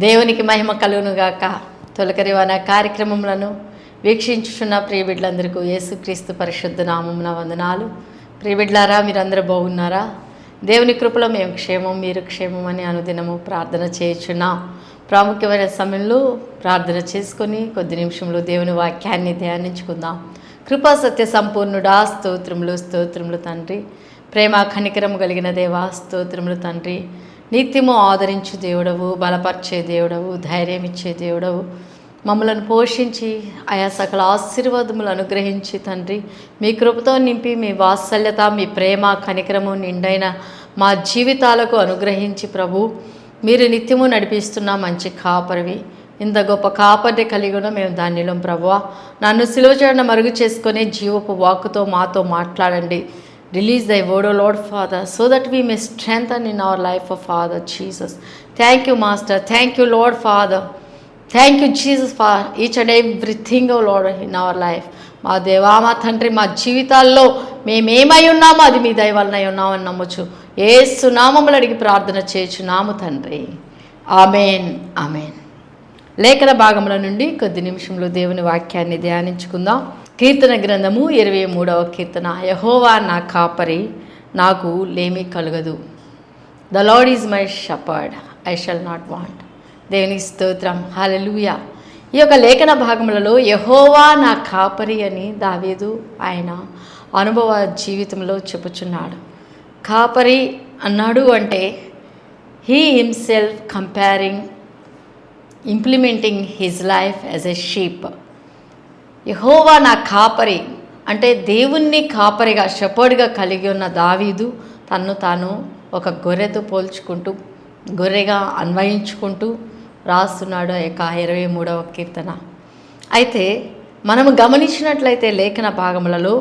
దేవునికి మహిమ కలుగునుగాక. తొలకరివాన కార్యక్రమములను వీక్షించుచున్న ప్రియబిడ్లందరికీ యేసుక్రీస్తు పరిశుద్ధ నామమున వందనాలు. ప్రియబిడ్లారా, మీరందరూ బాగున్నారా? దేవుని కృపలో మేము క్షేమం, మీరు క్షేమం అని అనుదినము ప్రార్థన చేయుచున్నాం. ప్రాముఖ్యమైన సమయంలో ప్రార్థన చేసుకొని కొద్ది నిమిషంలో దేవుని వాక్యాన్ని ధ్యానించుకుందాం. కృపా సత్య సంపూర్ణుడా, స్తోత్రములు తండ్రి. ప్రేమ కనికరము కలిగిన దేవా, స్తోత్రములు తండ్రి. నిత్యము ఆదరించు దేవుడవు, బలపరిచే దేవుడవు, ధైర్యం ఇచ్చే దేవుడవు, మమ్మలను పోషించి ఆయా సకల ఆశీర్వాదములు అనుగ్రహించి తండ్రి, మీ కృపతో నింపి మీ వాత్సల్యత, మీ ప్రేమ కనికరము నిండైన మా జీవితాలకు అనుగ్రహించి ప్రభు, మీరు నిత్యము నడిపిస్తున్న మంచి కాపరివి. ఇంత గొప్ప కాపరిని కలిగి ఉన్న మేము ధన్యులం ప్రభువా. నన్ను సిలువ చేయడం మరుగు చేసుకొని జీవపు వాక్కుతో మాతో మాట్లాడండి. Release thy word, O Lord Father, so that we may strengthen in our life, O Father Jesus. Thank you, Master. Thank you, Lord Father. Thank you, Jesus, for each and everything, O Lord, in our life. మా దేవా, మా తండ్రి, మా జీవితాల్లో మేమేమై ఉన్నామో అది మీ దయ వలన ఉన్నామని నమ్మచ్చు. యేసు నామములు అడిగి ప్రార్థన చేయుచున్నాము తండ్రి. Amen, amen. లేఖన భాగముల నుండి కొద్ది నిమిషంలో దేవుని వాక్యాన్ని ధ్యానించుకుందాం. కీర్తన గ్రంథము 23వ కీర్తన. యెహోవా నా కాపరి, నాకు లేమి కలుగదు. The lord is my shepherd, I shall not want. దేవుని స్తోత్రం, హల్లెలూయా. ఈ యొక్క లేఖన భాగములలో యెహోవా నా కాపరి అని దావీదు ఆయన అనుభవ జీవితంలో చెప్పుచున్నాడు. కాపరి అన్నాడు అంటే he himself comparing, implementing his life as a sheep. యెహోవా నా కాపరి అంటే దేవుణ్ణి కాపరిగా, షెపర్డ్గా కలిగి ఉన్న దావీదు తన్ను తాను ఒక గొర్రెతో పోల్చుకుంటూ, గొర్రెగా అన్వయించుకుంటూ రాస్తున్నాడు ఆ యొక్క 23వ కీర్తన. అయితే మనము గమనించినట్లయితే లేఖన భాగములలో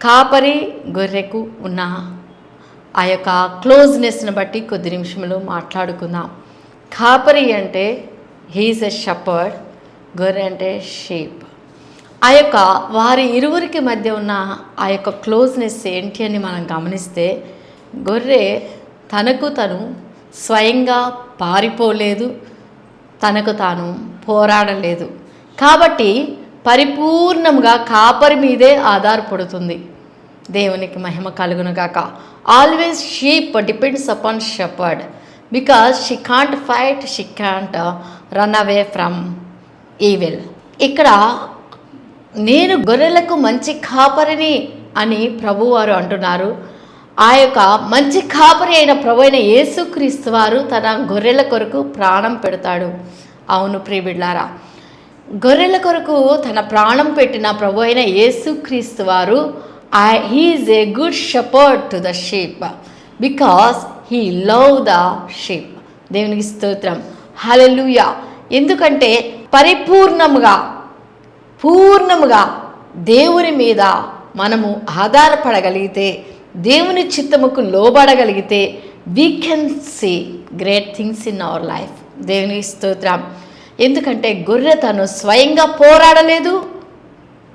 కాపరి గొర్రెకు ఉన్న ఆ యొక్క క్లోజ్నెస్ని బట్టి కొద్ది నిమిషములు మాట్లాడుకుందాం. కాపరి అంటే హీఈస్ ఎ షెపర్డ్, గొర్రె అంటే షీప్. ఆ యొక్క వారి ఇరువురికి మధ్య ఉన్న ఆ యొక్క క్లోజ్నెస్ ఏంటి అని మనం గమనిస్తే, గొర్రె తనకు తను స్వయంగా పారిపోలేదు, తనకు తాను పోరాడలేదు. కాబట్టి పరిపూర్ణంగా కాపరి మీదే ఆధారపడుతుంది. దేవునికి మహిమ కలుగునుగాక. Always sheep depends upon shepherd because she can't fight, she can't run away from evil. ఇక్కడ నేను గొర్రెలకు మంచి కాపరిని అని ప్రభువారు అంటున్నారు. ఆ యొక్క మంచి కాపరి అయిన ప్రభు అయిన యేసుక్రీస్తు వారు తన గొర్రెల కొరకు ప్రాణం పెడతాడు. అవును ప్రియబిడ్లారా, గొర్రెల కొరకు తన ప్రాణం పెట్టిన ప్రభు అయిన యేసుక్రీస్తు వారు he is a good shepherd to the sheep because he love the sheep. దేవునికి స్తోత్రం, హల్లెలూయా. ఎందుకంటే పూర్ణముగా దేవుని మీద మనము ఆధారపడగలిగితే, దేవుని చిత్తముకు లోబడగలిగితే we can see great things in our life. దేవుని స్తోత్రం. ఎందుకంటే గొర్రె తను స్వయంగా పోరాడలేదు,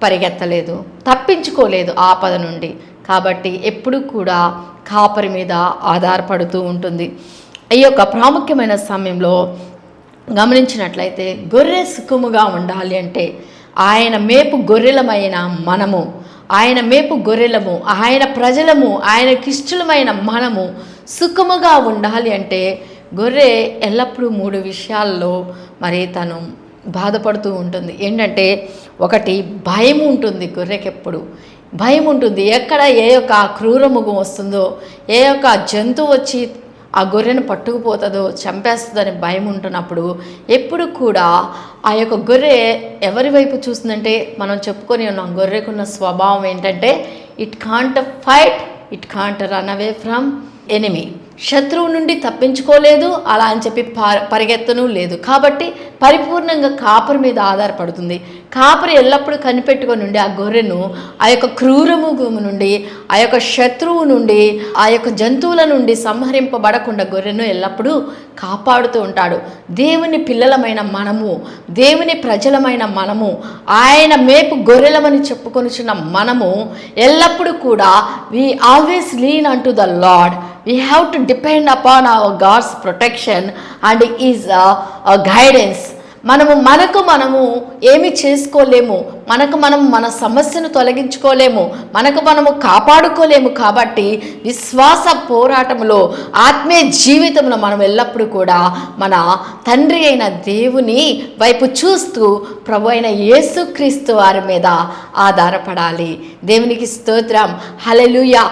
పరిగెత్తలేదు, తప్పించుకోలేదు ఆపద నుండి. కాబట్టి ఎప్పుడు కూడా కాపరి మీద ఆధారపడుతూ ఉంటుంది. ఈ యొక్క ప్రాముఖ్యమైన సమయంలో గమనించినట్లయితే గొర్రె సుఖముగా ఉండాలి అంటే ఆయన మేపు గొర్రెలమైన మనము, ఆయన మేపు గొర్రెలము, ఆయన ప్రజలము, ఆయనకిష్టమైన మనము సుఖముగా ఉండాలి అంటే గొర్రె ఎల్లప్పుడూ 3 విషయాల్లో మరి తను బాధపడుతూ ఉంటుంది. ఏంటంటే, ఒకటి భయం ఉంటుంది. గొర్రెకి ఎప్పుడు భయం ఉంటుంది. ఎక్కడ ఏ యొక్క క్రూరముఖం వస్తుందో, ఏ యొక్క జంతువు వచ్చి ఆ గొర్రెను పట్టుకుపోతుందో, చంపేస్తుందని భయం ఉంటున్నప్పుడు ఎప్పుడు కూడా ఆ యొక్క గొర్రె ఎవరి వైపు చూస్తుందంటే, మనం చెప్పుకొని ఉన్నాం గొర్రెకున్న స్వభావం ఏంటంటే it can't fight, it can't run away from enemy. శత్రువు నుండి తప్పించుకోలేదు, అలా అని చెప్పి పరిగెత్తను లేదు. కాబట్టి పరిపూర్ణంగా కాపరి మీద ఆధారపడుతుంది. కాపరి ఎల్లప్పుడూ కనిపెట్టుకొని ఉండి ఆ గొర్రెను ఆ యొక్క క్రూరముఖము నుండి, ఆ యొక్క శత్రువు నుండి, ఆ యొక్క జంతువుల నుండి సంహరింపబడకుండా గొర్రెను ఎల్లప్పుడూ కాపాడుతూ ఉంటాడు. దేవుని పిల్లలమైన మనము, దేవుని ప్రజలమైన మనము, ఆయన మేపు గొర్రెలమని చెప్పుకొనిచున్న మనము ఎల్లప్పుడూ కూడా we always lean on to the lord we have to depend upon our god's protection and is guidance. మనము ఏమి చేసుకోలేము, మనం మన సమస్యను తొలగించుకోలేము, మనము కాపాడుకోలేము. కాబట్టి విశ్వాస పోరాటంలో, ఆత్మీయ జీవితంలో మనం ఎల్లప్పుడూ కూడా మన తండ్రి అయిన దేవుని వైపు చూస్తూ ప్రభు అయిన యేసుక్రీస్తు వారి మీద ఆధారపడాలి. దేవునికి స్తోత్రం, హల్లెలూయా.